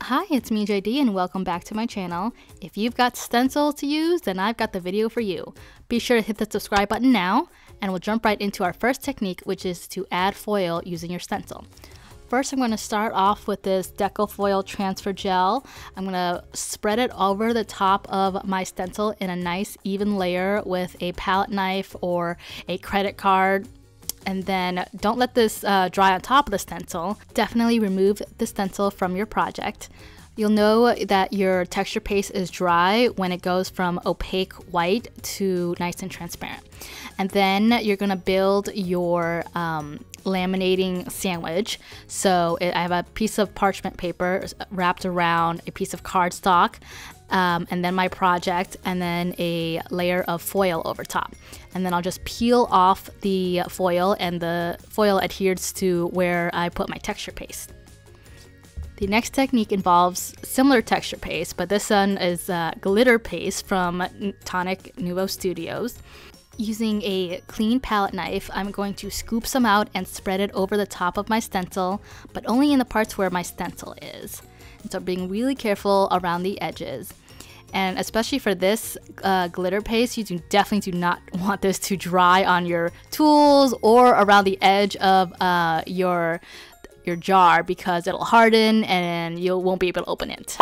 Hi, it's me JD and welcome back to my channel. If you've got stencils to use, then I've got the video for you. Be sure to hit the subscribe button now and we'll jump right into our first technique, which is to add foil using your stencil. First, I'm going to start off with this Deco Foil Transfer Gel. I'm going to spread it over the top of my stencil in a nice even layer with a palette knife or a credit card. And then don't let this dry on top of the stencil. Definitely remove the stencil from your project. You'll know that your texture paste is dry when it goes from opaque white to nice and transparent. And then you're gonna build your laminating sandwich. So I have a piece of parchment paper wrapped around a piece of cardstock, and then my project, and then a layer of foil over top. And then I'll just peel off the foil, and the foil adheres to where I put my texture paste. The next technique involves similar texture paste, but this one is glitter paste from Tonic Nuvo Studios. Using a clean palette knife, I'm going to scoop some out and spread it over the top of my stencil, but only in the parts where my stencil is. And so being really careful around the edges. And especially for this glitter paste, you definitely do not want this to dry on your tools or around the edge of your jar, because it'll harden and you won't be able to open it.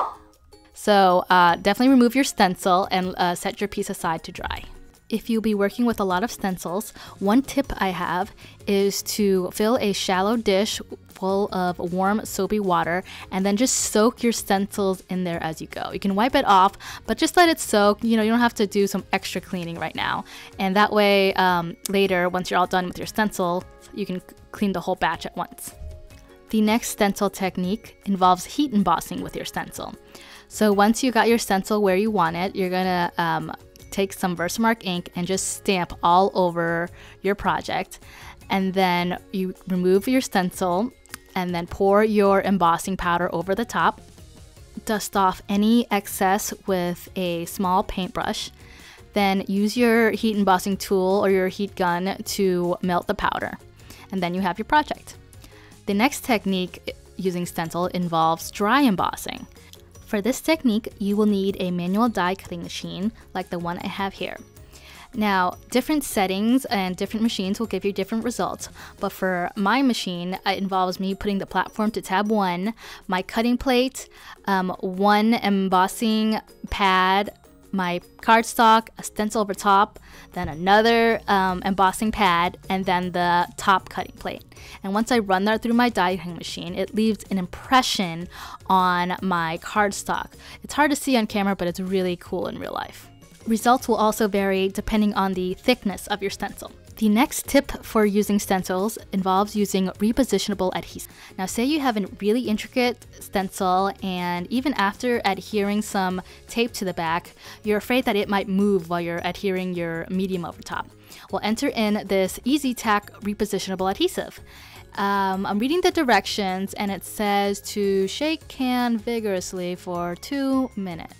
So definitely remove your stencil and set your piece aside to dry. If you'll be working with a lot of stencils, one tip I have is to fill a shallow dish full of warm soapy water and then just soak your stencils in there as you go. You can wipe it off, but just let it soak. You don't have to do some extra cleaning right now. And that way later, once you're all done with your stencil, you can clean the whole batch at once. The next stencil technique involves heat embossing with your stencil. So once you got your stencil where you want it, you're gonna take some Versamark ink and just stamp all over your project. And then you remove your stencil and then pour your embossing powder over the top. Dust off any excess with a small paintbrush. Then use your heat embossing tool or your heat gun to melt the powder. And then you have your project. The next technique using stencil involves dry embossing. For this technique, you will need a manual die cutting machine like the one I have here. Now, different settings and different machines will give you different results, but for my machine, it involves me putting the platform to tab 1, my cutting plate, one embossing pad, my cardstock, a stencil over top, then another embossing pad, and then the top cutting plate. And once I run that through my die cutting machine, it leaves an impression on my cardstock. It's hard to see on camera, but it's really cool in real life. Results will also vary depending on the thickness of your stencil. The next tip for using stencils involves using repositionable adhesive. Now, say you have a really intricate stencil and even after adhering some tape to the back, you're afraid that it might move while you're adhering your medium over top. Well, enter in this Easy Tack repositionable adhesive. I'm reading the directions and it says to shake can vigorously for 2 minutes.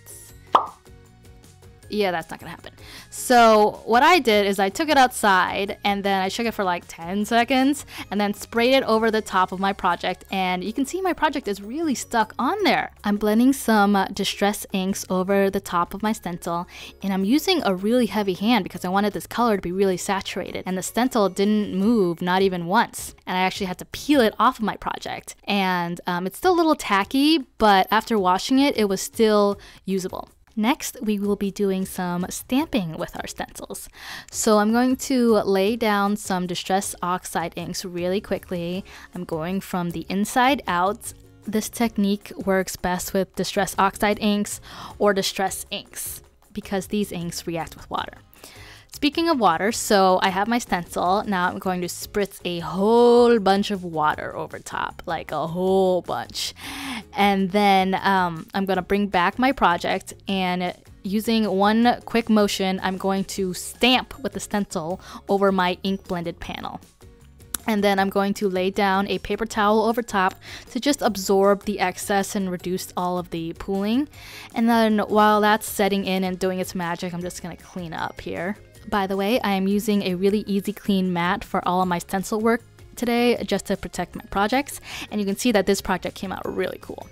Yeah, that's not gonna happen. So what I did is I took it outside and then I shook it for like 10 seconds and then sprayed it over the top of my project, and you can see my project is really stuck on there. I'm blending some distress inks over the top of my stencil, and I'm using a really heavy hand because I wanted this color to be really saturated, and the stencil didn't move, not even once. And I actually had to peel it off of my project, and it's still a little tacky, but after washing it, it was still usable. Next, we will be doing some stamping with our stencils. So I'm going to lay down some Distress Oxide inks really quickly. I'm going from the inside out. This technique works best with Distress Oxide inks or Distress inks because these inks react with water. Speaking of water, so I have my stencil. Now I'm going to spritz a whole bunch of water over top, like a whole bunch. And then I'm going to bring back my project, and using one quick motion, I'm going to stamp with the stencil over my ink blended panel. And then I'm going to lay down a paper towel over top to just absorb the excess and reduce all of the pooling. And then while that's setting in and doing its magic, I'm just going to clean up here. By the way, I am using a really easy clean mat for all of my stencil work today just to protect my projects, and you can see that this project came out really cool.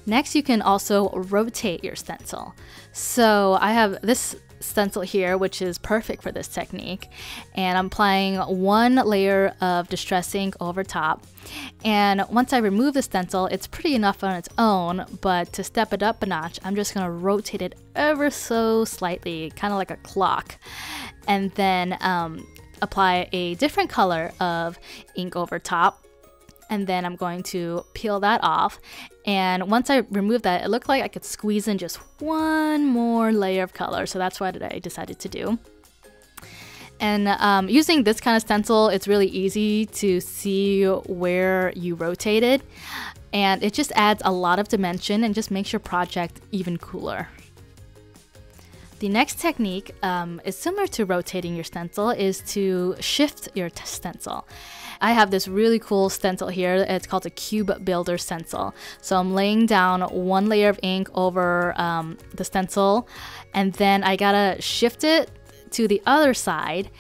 Next, you can also rotate your stencil. So I have this stencil here, which is perfect for this technique, and I'm applying one layer of distress ink over top. And once I remove the stencil, it's pretty enough on its own, but to step it up a notch, I'm just going to rotate it ever so slightly, kind of like a clock, and then apply a different color of ink over top. And then I'm going to peel that off. And once I remove that, it looked like I could squeeze in just one more layer of color. So that's what I decided to do. And using this kind of stencil, it's really easy to see where you rotated. And it just adds a lot of dimension and just makes your project even cooler. The next technique is similar to rotating your stencil, is to shift your stencil. I have this really cool stencil here. It's called a cube builder stencil. So I'm laying down one layer of ink over the stencil, and then I gotta shift it to the other side,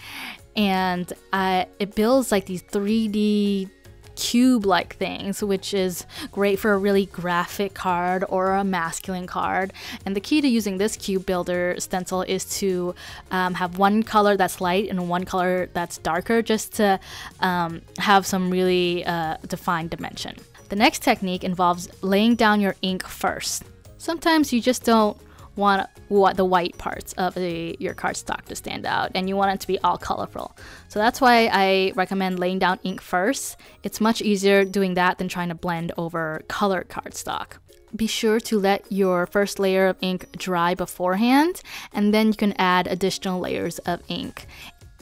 and it builds like these 3D cube-like things, which is great for a really graphic card or a masculine card. And the key to using this cube builder stencil is to have one color that's light and one color that's darker, just to have some really defined dimension. The next technique involves laying down your ink first. Sometimes you just don't want the white parts of your cardstock to stand out, and you want it to be all colorful. So that's why I recommend laying down ink first. It's much easier doing that than trying to blend over colored cardstock. Be sure to let your first layer of ink dry beforehand, and then you can add additional layers of ink.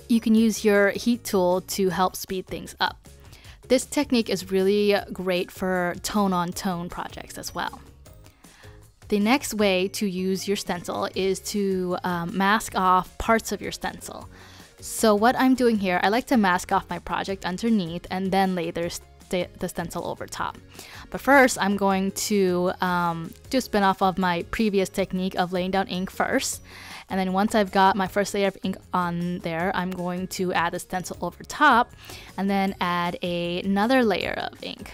You can use your heat tool to help speed things up. This technique is really great for tone-on-tone projects as well. The next way to use your stencil is to mask off parts of your stencil. So what I'm doing here, I like to mask off my project underneath and then lay the stencil over top. But first, I'm going to do a spin off of my previous technique of laying down ink first. And then once I've got my first layer of ink on there, I'm going to add the stencil over top and then add another layer of ink.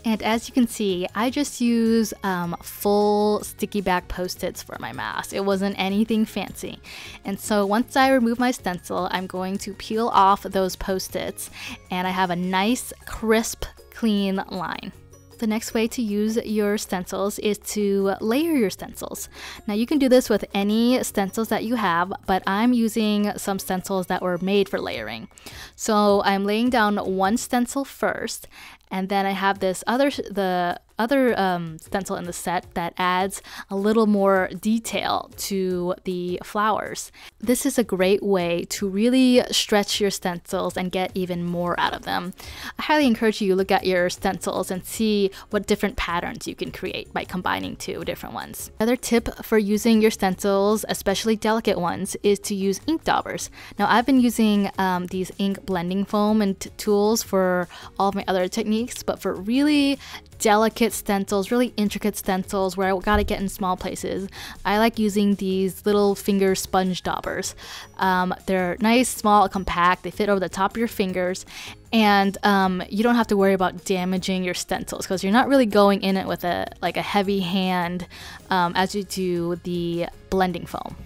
And as you can see, I just use full sticky back Post-its for my mask. It wasn't anything fancy. And so once I remove my stencil, I'm going to peel off those Post-its, and I have a nice, crisp, clean line. The next way to use your stencils is to layer your stencils. Now you can do this with any stencils that you have, but I'm using some stencils that were made for layering. So I'm laying down one stencil first, and then I have the other stencil in the set that adds a little more detail to the flowers. This is a great way to really stretch your stencils and get even more out of them. I highly encourage you to look at your stencils and see what different patterns you can create by combining two different ones. Another tip for using your stencils, especially delicate ones, is to use ink daubers. Now I've been using these ink blending foam and tools for all of my other techniques, but for really delicate stencils, really intricate stencils where I gotta get in small places, I like using these little finger sponge daubers. They're nice, small, compact, they fit over the top of your fingers, and you don't have to worry about damaging your stencils because you're not really going in it with a heavy hand as you do the blending foam.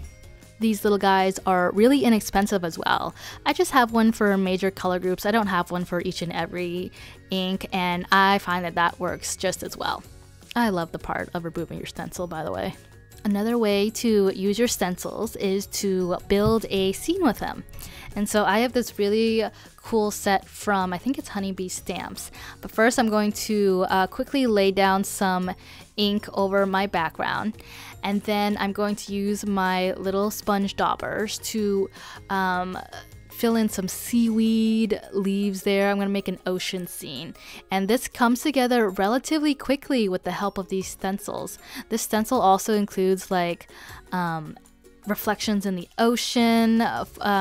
These little guys are really inexpensive as well. I just have one for major color groups. I don't have one for each and every ink, and I find that works just as well. I love the part of removing your stencil, by the way. Another way to use your stencils is to build a scene with them. And so I have this really cool set from, I think it's Honeybee Stamps. But first I'm going to quickly lay down some ink over my background. And then I'm going to use my little sponge daubers to fill in some seaweed leaves there. I'm going to make an ocean scene. And this comes together relatively quickly with the help of these stencils. This stencil also includes reflections in the ocean,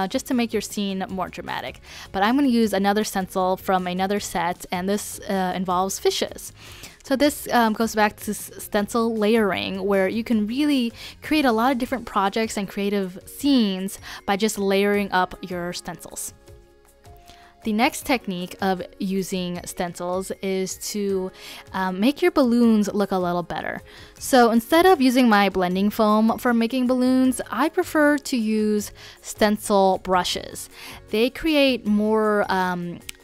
just to make your scene more dramatic. But I'm going to use another stencil from another set, and this involves fishes. So this goes back to stencil layering, where you can really create a lot of different projects and creative scenes by just layering up your stencils. The next technique of using stencils is to make your balloons look a little better. So instead of using my blending foam for making balloons, I prefer to use stencil brushes. They create more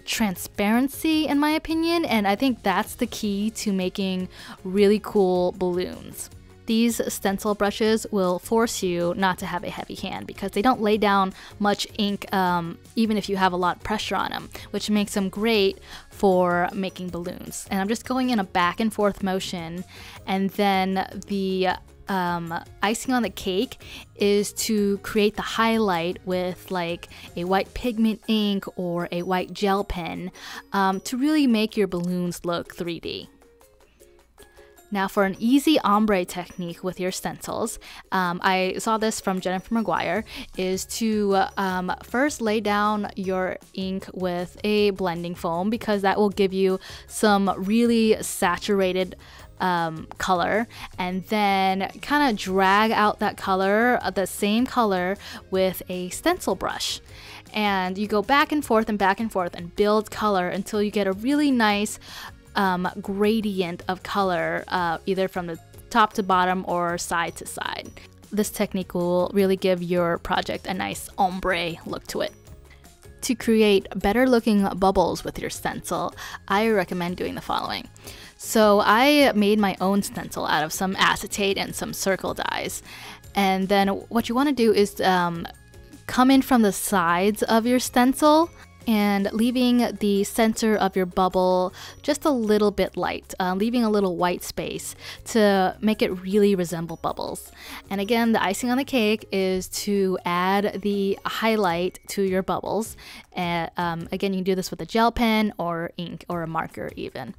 transparency in my opinion, and I think that's the key to making really cool balloons. These stencil brushes will force you not to have a heavy hand because they don't lay down much ink even if you have a lot of pressure on them, which makes them great for making balloons. And I'm just going in a back and forth motion, and then the icing on the cake is to create the highlight with like a white pigment ink or a white gel pen to really make your balloons look 3D. Now for an easy ombre technique with your stencils, I saw this from Jennifer McGuire, is to first lay down your ink with a blending foam because that will give you some really saturated color, and then kind of drag out that color, the same color, with a stencil brush. And you go back and forth and build color until you get a really nice gradient of color, either from the top to bottom or side to side. This technique will really give your project a nice ombre look to it. To create better looking bubbles with your stencil, I recommend doing the following. So I made my own stencil out of some acetate and some circle dies. And then what you want to do is come in from the sides of your stencil and leaving the center of your bubble just a little bit light, leaving a little white space to make it really resemble bubbles. And again, the icing on the cake is to add the highlight to your bubbles. And again, you can do this with a gel pen or ink or a marker even.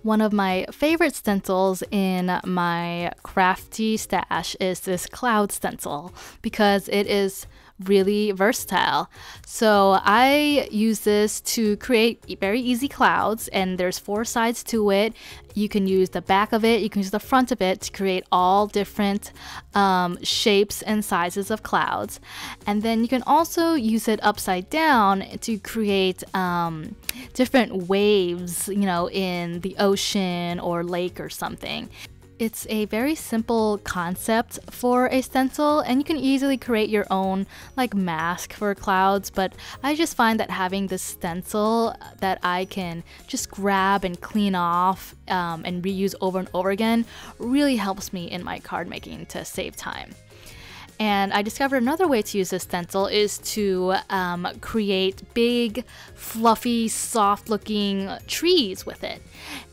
One of my favorite stencils in my crafty stash is this cloud stencil because it is really versatile. So I use this to create very easy clouds, and there's 4 sides to it. You can use the back of it, you can use the front of it to create all different shapes and sizes of clouds. And then you can also use it upside down to create different waves, you know, in the ocean or lake or something. It's a very simple concept for a stencil, and you can easily create your own like mask for clouds, but I just find that having this stencil that I can just grab and clean off and reuse over and over again really helps me in my card making to save time. And I discovered another way to use this stencil is to create big, fluffy, soft-looking trees with it.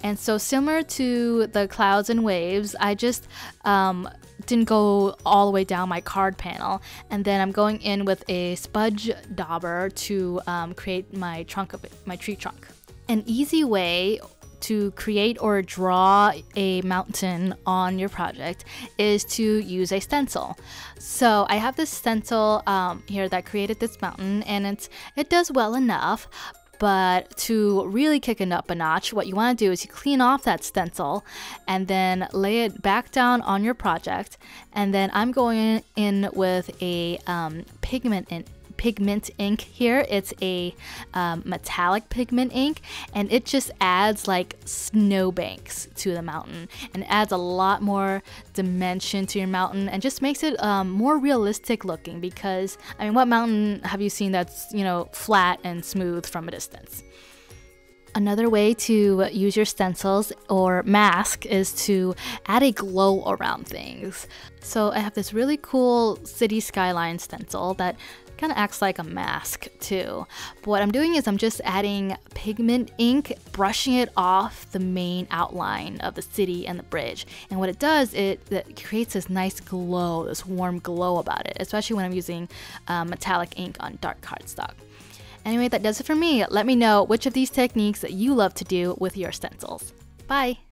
And so similar to the clouds and waves, I just didn't go all the way down my card panel. And then I'm going in with a smudge dauber to create my trunk of it, my tree trunk. An easy way to create or draw a mountain on your project is to use a stencil. So I have this stencil here that created this mountain, and it does well enough, but to really kick it up a notch, what you want to do is you clean off that stencil and then lay it back down on your project. And then I'm going in with a pigment ink here. It's a metallic pigment ink, and it just adds like snowbanks to the mountain and adds a lot more dimension to your mountain and just makes it more realistic looking, because I mean, what mountain have you seen that's, you know, flat and smooth from a distance? Another way to use your stencils or mask is to add a glow around things. So I have this really cool city skyline stencil that kind of acts like a mask too. But what I'm doing is I'm just adding pigment ink, brushing it off the main outline of the city and the bridge. And what it does, it creates this nice glow, this warm glow about it, especially when I'm using metallic ink on dark cardstock. Anyway, that does it for me. Let me know which of these techniques that you love to do with your stencils. Bye!